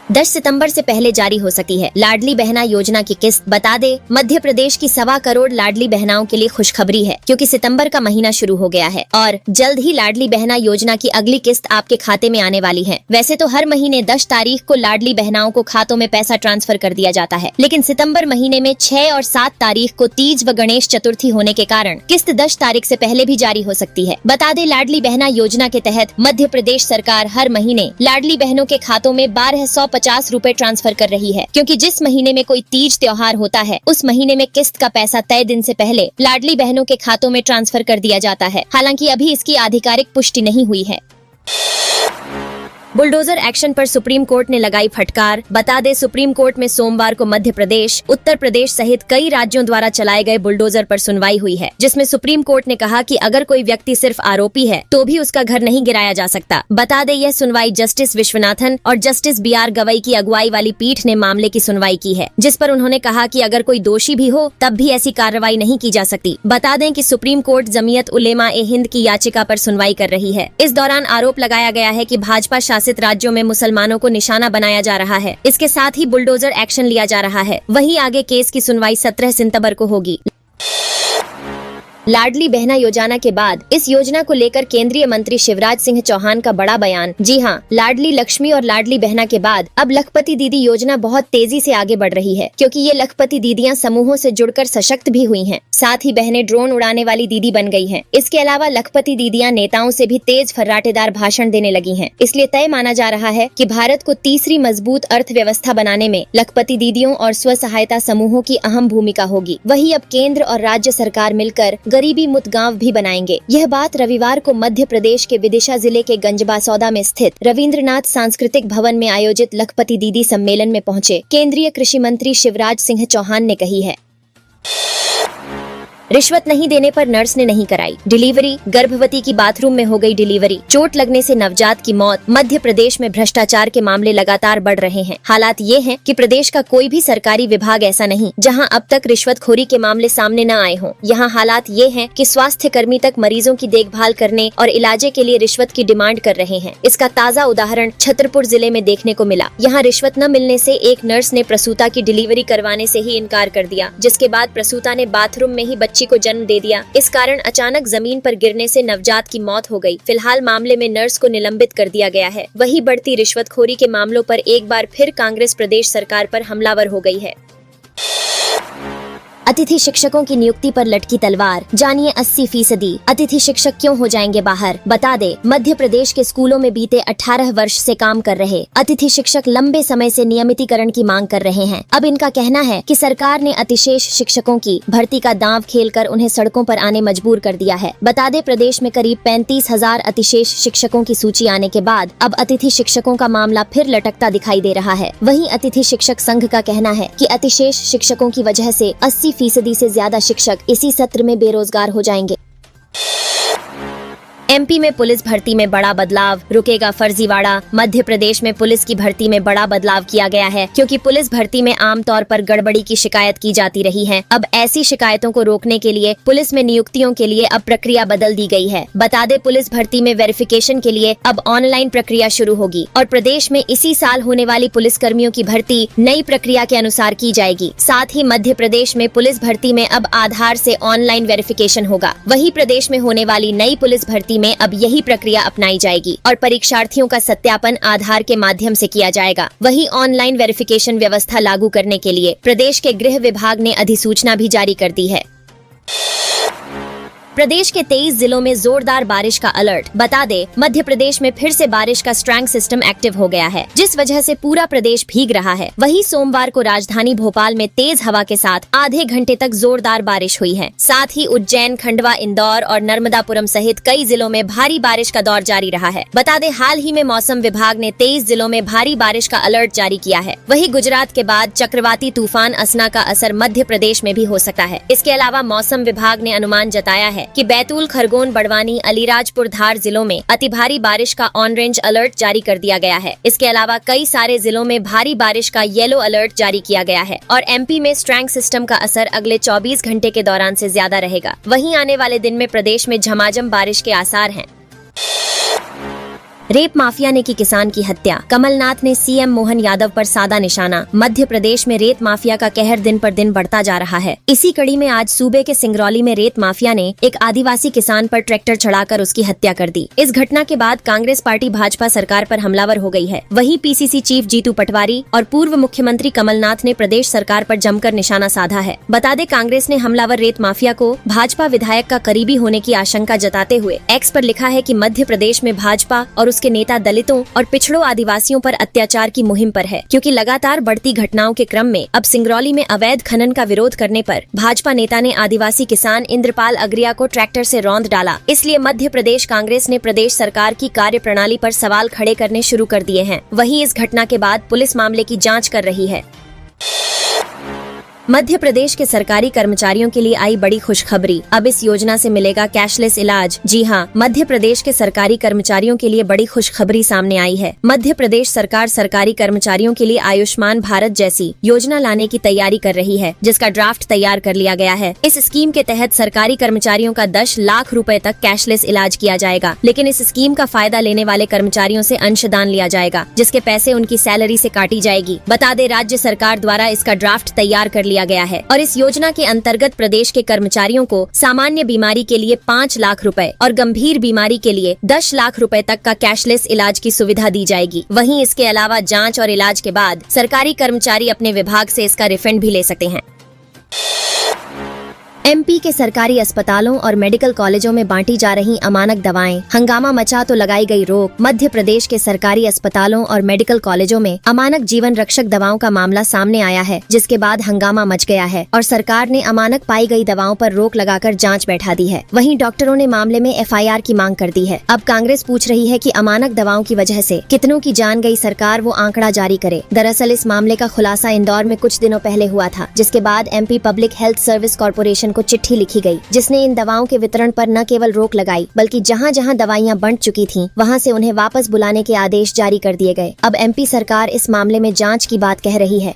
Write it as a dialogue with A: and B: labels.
A: 10 सितंबर से पहले जारी हो सकती है लाडली बहना योजना की किस्त। बता दे, मध्य प्रदेश की 1.25 करोड़ लाडली बहनाओं के लिए खुशखबरी है, क्योंकि सितंबर का महीना शुरू हो गया है और जल्द ही लाडली बहना योजना की अगली किस्त आपके खाते में आने वाली है। वैसे तो हर महीने 10 तारीख को लाडली बहनाओं को खातों में पैसा ट्रांसफर कर दिया जाता है, लेकिन सितंबर महीने में 6 और 7 तारीख को तीज व गणेश चतुर्थी होने के कारण किस्त 10 तारीख से पहले भी जारी हो सकती है। बता दे, लाडली बहना योजना के तहत मध्य प्रदेश सरकार हर महीने लाडली बहनों के खातों में 1250 रूपए ट्रांसफर कर रही है, क्योंकि जिस महीने में कोई तीज त्योहार होता है उस महीने में किस्त का पैसा तय दिन से पहले लाडली बहनों के खातों में ट्रांसफर कर दिया जाता है। हालांकि अभी इसकी आधिकारिक पुष्टि नहीं हुई है। बुलडोजर एक्शन पर सुप्रीम कोर्ट ने लगाई फटकार। बता दे, सुप्रीम कोर्ट में सोमवार को मध्य प्रदेश, उत्तर प्रदेश सहित कई राज्यों द्वारा चलाए गए बुलडोजर पर सुनवाई हुई है, जिसमें सुप्रीम कोर्ट ने कहा कि अगर कोई व्यक्ति सिर्फ आरोपी है तो भी उसका घर नहीं गिराया जा सकता। बता दे, यह सुनवाई जस्टिस विश्वनाथन और जस्टिस BR गवई की अगुवाई वाली पीठ ने मामले की सुनवाई की है, जिस पर उन्होंने कहा कि अगर कोई दोषी भी हो तब भी ऐसी कार्रवाई नहीं की जा सकती। बता दें कि सुप्रीम कोर्ट जमीयत उलेमा ए हिंद की याचिका पर सुनवाई कर रही है। इस दौरान आरोप लगाया गया है कि भाजपा शासित राज्यों में मुसलमानों को निशाना बनाया जा रहा है। इसके साथ ही बुलडोजर एक्शन लिया जा रहा है। वहीं आगे केस की सुनवाई 17 सितंबर को होगी। लाडली बहना योजना के बाद इस योजना को लेकर केंद्रीय मंत्री शिवराज सिंह चौहान का बड़ा बयान। जी हां, लाडली लक्ष्मी और लाडली बहना के बाद अब लखपति दीदी योजना बहुत तेजी से आगे बढ़ रही है, क्योंकि ये लखपति दीदियां समूहों से जुड़कर सशक्त भी हुई हैं। साथ ही बहनें ड्रोन उड़ाने वाली दीदी बन गई हैं। इसके अलावा लखपति दीदियां नेताओं से भी तेज फर्राटेदार भाषण देने लगी हैं। इसलिए तय माना जा रहा है कि भारत को तीसरी मजबूत अर्थव्यवस्था बनाने में लखपति दीदियों और स्व सहायता समूहों की अहम भूमिका होगी। वहीं अब केंद्र और राज्य सरकार मिलकर गरीबी मुक्त गांव भी बनाएंगे। यह बात रविवार को मध्य प्रदेश के विदिशा जिले के गंजबासौदा में स्थित रविंद्रनाथ सांस्कृतिक भवन में आयोजित लखपति दीदी सम्मेलन में पहुंचे केंद्रीय कृषि मंत्री शिवराज सिंह चौहान ने कही है। रिश्वत नहीं देने पर नर्स ने नहीं कराई डिलीवरी। गर्भवती की बाथरूम में हो गई डिलीवरी। चोट लगने से नवजात की मौत। मध्य प्रदेश में भ्रष्टाचार के मामले लगातार बढ़ रहे हैं। हालात ये हैं कि प्रदेश का कोई भी सरकारी विभाग ऐसा नहीं जहां अब तक रिश्वतखोरी के मामले सामने न आए हों। यहाँ हालात ये हैं कि स्वास्थ्य कर्मी तक मरीजों की देखभाल करने और इलाजे के लिए रिश्वत की डिमांड कर रहे हैं। इसका ताजा उदाहरण छतरपुर जिले में देखने को मिला। यहाँ रिश्वत न मिलने से एक नर्स ने प्रसूता की डिलीवरी करवाने से ही इनकार कर दिया, जिसके बाद प्रसूता ने बाथरूम में ही बच्ची को जन्म दे दिया। इस कारण अचानक जमीन पर गिरने से नवजात की मौत हो गई। फिलहाल मामले में नर्स को निलंबित कर दिया गया है। वहीं बढ़ती रिश्वतखोरी के मामलों पर एक बार फिर कांग्रेस प्रदेश सरकार पर हमलावर हो गई है। अतिथि शिक्षकों की नियुक्ति पर लटकी तलवार। जानिए 80% अतिथि शिक्षक क्यों हो जाएंगे बाहर। बता दे, मध्य प्रदेश के स्कूलों में बीते 18 वर्ष से काम कर रहे अतिथि शिक्षक लंबे समय से नियमितीकरण की मांग कर रहे हैं। अब इनका कहना है कि सरकार ने अतिशेष शिक्षकों की भर्ती का दांव खेलकर उन्हें सड़कों पर आने मजबूर कर दिया है। बता दे, प्रदेश में करीब 35,000 अतिशेष शिक्षकों की सूची आने के बाद अब अतिथि शिक्षकों का मामला फिर लटकता दिखाई दे रहा है। वहीं अतिथि शिक्षक संघ का कहना है कि अतिशेष शिक्षकों की वजह से 80% से ज्यादा शिक्षक इसी सत्र में बेरोजगार हो जाएंगे। MP में पुलिस भर्ती में बड़ा बदलाव। रुकेगा फर्जीवाड़ा। मध्य प्रदेश में पुलिस की भर्ती में बड़ा बदलाव किया गया है, क्योंकि पुलिस भर्ती में आमतौर पर गड़बड़ी की शिकायत की जाती रही है। अब ऐसी शिकायतों को रोकने के लिए पुलिस में नियुक्तियों के लिए अब प्रक्रिया बदल दी गई है। बता दे, पुलिस भर्ती में वेरिफिकेशन के लिए अब ऑनलाइन प्रक्रिया शुरू होगी और प्रदेश में इसी साल होने वाली पुलिस कर्मियों की भर्ती नई प्रक्रिया के अनुसार की जाएगी। साथ ही मध्य प्रदेश में पुलिस भर्ती में अब आधार से ऑनलाइन वेरिफिकेशन होगा। वही प्रदेश में होने वाली नई पुलिस भर्ती में अब यही प्रक्रिया अपनाई जाएगी और परीक्षार्थियों का सत्यापन आधार के माध्यम से किया जाएगा। वही ऑनलाइन वेरिफिकेशन व्यवस्था लागू करने के लिए प्रदेश के गृह विभाग ने अधिसूचना भी जारी कर दी है। प्रदेश के 23 जिलों में जोरदार बारिश का अलर्ट। बता दे, मध्य प्रदेश में फिर से बारिश का स्ट्रैंग सिस्टम एक्टिव हो गया है, जिस वजह से पूरा प्रदेश भीग रहा है। वहीं सोमवार को राजधानी भोपाल में तेज हवा के साथ आधे घंटे तक जोरदार बारिश हुई है। साथ ही उज्जैन, खंडवा, इंदौर और नर्मदापुरम सहित कई जिलों में भारी बारिश का दौर जारी रहा है। बता दे, हाल ही में मौसम विभाग ने 23 जिलों में भारी बारिश का अलर्ट जारी किया है। वहीं गुजरात के बाद चक्रवाती तूफान असना का असर मध्य प्रदेश में भी हो सकता है। इसके अलावा मौसम विभाग ने अनुमान जताया है कि बैतूल, खरगोन, बड़वानी, अलीराजपुर, धार जिलों में अति भारी बारिश का ऑन रेंज अलर्ट जारी कर दिया गया है। इसके अलावा कई सारे जिलों में भारी बारिश का येलो अलर्ट जारी किया गया है और MP में स्ट्रैंग सिस्टम का असर अगले 24 घंटे के दौरान से ज्यादा रहेगा। वहीं आने वाले दिन में प्रदेश में झमाझम बारिश के आसार हैं। रेप माफिया ने की किसान की हत्या, कमलनाथ ने सीएम मोहन यादव पर साधा निशाना। मध्य प्रदेश में रेत माफिया का कहर दिन पर दिन बढ़ता जा रहा है। इसी कड़ी में आज सूबे के सिंगरौली में रेत माफिया ने एक आदिवासी किसान पर ट्रैक्टर चढ़ाकर उसकी हत्या कर दी। इस घटना के बाद कांग्रेस पार्टी भाजपा सरकार पर हमलावर हो गई है। वहीं पीसीसी चीफ जीतू पटवारी और पूर्व मुख्यमंत्री कमलनाथ ने प्रदेश सरकार पर जमकर निशाना साधा है। बता दें, कांग्रेस ने हमलावर रेत माफिया को भाजपा विधायक का करीबी होने की आशंका जताते हुए एक्स पर लिखा है कि मध्य प्रदेश में भाजपा और उसके नेता दलितों और पिछड़ों आदिवासियों पर अत्याचार की मुहिम पर है, क्योंकि लगातार बढ़ती घटनाओं के क्रम में अब सिंगरौली में अवैध खनन का विरोध करने पर भाजपा नेता ने आदिवासी किसान इंद्रपाल अग्रिया को ट्रैक्टर से रौंद डाला। इसलिए मध्य प्रदेश कांग्रेस ने प्रदेश सरकार की कार्यप्रणाली पर सवाल खड़े करने शुरू कर दिए हैं। वहीं इस घटना के बाद पुलिस मामले की जांच कर रही है। मध्य प्रदेश के सरकारी कर्मचारियों के लिए आई बड़ी खुशखबरी। अब इस योजना से मिलेगा कैशलेस इलाज। जी हां, मध्य प्रदेश के सरकारी कर्मचारियों के लिए बड़ी खुशखबरी सामने आई है। मध्य प्रदेश सरकार सरकारी कर्मचारियों के लिए आयुष्मान भारत जैसी योजना लाने की तैयारी कर रही है, जिसका ड्राफ्ट तैयार कर लिया गया है। इस स्कीम के तहत सरकारी कर्मचारियों का 10 लाख रुपए तक कैशलेस इलाज किया जाएगा, लेकिन इस स्कीम का फायदा लेने वाले कर्मचारियों से अंशदान लिया जाएगा, जिसके पैसे उनकी सैलरी से काटी जाएगी। बता दें, राज्य सरकार द्वारा इसका ड्राफ्ट तैयार कर लिया गया है और इस योजना के अंतर्गत प्रदेश के कर्मचारियों को सामान्य बीमारी के लिए 5 लाख रुपए और गंभीर बीमारी के लिए 10 लाख रुपए तक का कैशलेस इलाज की सुविधा दी जाएगी। वहीं इसके अलावा जांच और इलाज के बाद सरकारी कर्मचारी अपने विभाग से इसका रिफंड भी ले सकते हैं। एमपी के सरकारी अस्पतालों और मेडिकल कॉलेजों में बांटी जा रही अमानक दवाएं, हंगामा मचा तो लगाई गई रोक। मध्य प्रदेश के सरकारी अस्पतालों और मेडिकल कॉलेजों में अमानक जीवन रक्षक दवाओं का मामला सामने आया है, जिसके बाद हंगामा मच गया है और सरकार ने अमानक पाई गई दवाओं पर रोक लगाकर जांच बैठा दी है। वहीं डॉक्टरों ने मामले में एफआईआर की मांग कर दी है। अब कांग्रेस पूछ रही है कि अमानक दवाओं की वजह से कितनों की जान गई, सरकार वो आंकड़ा जारी करे। दरअसल इस मामले का खुलासा इंदौर में कुछ दिनों पहले हुआ था, जिसके बाद MP public health service corporation को चिट्ठी लिखी गई, जिसने इन दवाओं के वितरण पर न केवल रोक लगाई, बल्कि जहां जहां दवाइयां बंट चुकी थीं, वहां से उन्हें वापस बुलाने के आदेश जारी कर दिए गए। अब एमपी सरकार इस मामले में जांच की बात कह रही है।